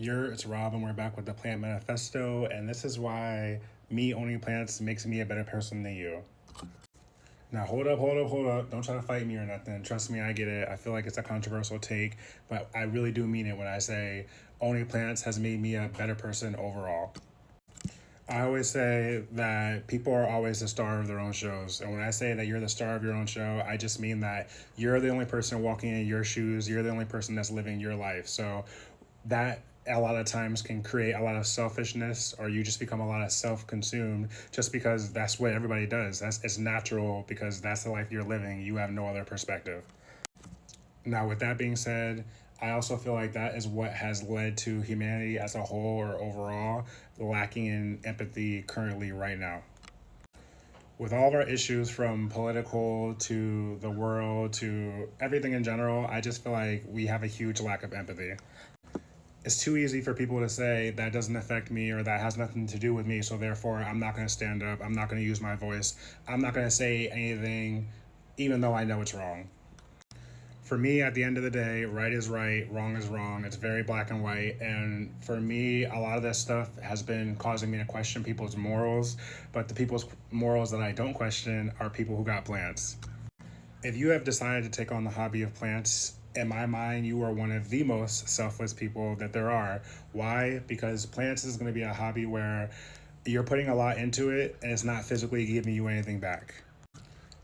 It's Rob, and we're back with the Plant Manifesto, and this is why me owning plants makes me a better person than you. Now, hold up. Don't try to fight me or nothing. Trust me, I get it. I feel like it's a controversial take, but I really do mean it when I say owning plants has made me a better person overall. I always say that people are always the star of their own shows. And when I say that you're the star of your own show, I just mean that you're the only person walking in your shoes. You're the only person that's living your life. So that a lot of times can create a lot of selfishness, or you just become a lot of self-consumed just because that's what everybody does. It's natural because that's the life you're living. You have no other perspective. Now, with that being said, I also feel like that is what has led to humanity as a whole or overall lacking in empathy currently right now. With all of our issues from political to the world to everything in general, I just feel like we have a huge lack of empathy. It's too easy for people to say that doesn't affect me or that has nothing to do with me, so therefore I'm not going to stand up, I'm not going to use my voice, I'm not going to say anything even though I know it's wrong. For me, at the end of the day, right is right, wrong is wrong. It's very black and white. And for me, a lot of this stuff has been causing me to question people's morals. But the people's morals that I don't question are people who got plants. If you have decided to take on the hobby of plants, in my mind, you are one of the most selfless people that there are. Why? Because plants is going to be a hobby where you're putting a lot into it and it's not physically giving you anything back.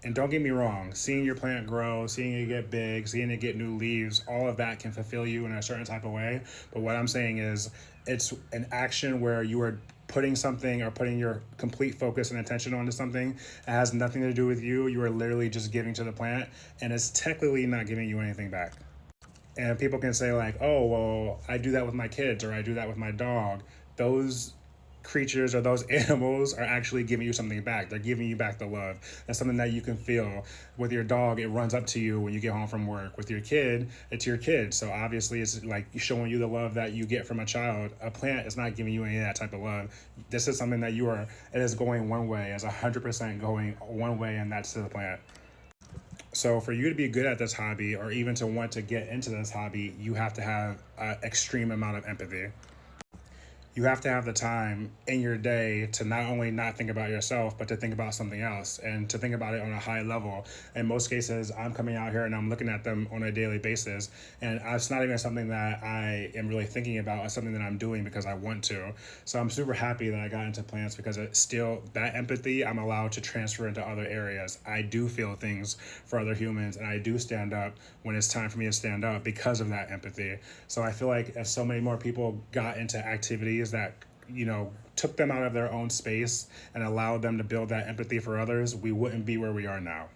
And don't get me wrong, seeing your plant grow, seeing it get big, seeing it get new leaves, all of that can fulfill you in a certain type of way. But what I'm saying is it's an action where you are putting something or putting your complete focus and attention onto something. It has nothing to do with you. You are literally just giving to the plant, and it's technically not giving you anything back. And people can say like, oh, well, I do that with my kids or I do that with my dog. Those creatures or those animals are actually giving you something back. They're giving you back the love. That's something that you can feel. With your dog, it runs up to you when you get home from work. With your kid, it's your kid. So obviously it's like showing you the love that you get from a child. A plant is not giving you any of that type of love. This is something that it is going one way, is 100% going one way, and that's to the plant. So for you to be good at this hobby or even to want to get into this hobby, you have to have an extreme amount of empathy. You have to have the time in your day to not only not think about yourself, but to think about something else and to think about it on a high level. In most cases, I'm coming out here and I'm looking at them on a daily basis. And it's not even something that I am really thinking about. It's something that I'm doing because I want to. So I'm super happy that I got into plants because it's still that empathy I'm allowed to transfer into other areas. I do feel things for other humans and I do stand up when it's time for me to stand up because of that empathy. So I feel like if so many more people got into activities that took them out of their own space and allowed them to build that empathy for others, we wouldn't be where we are now.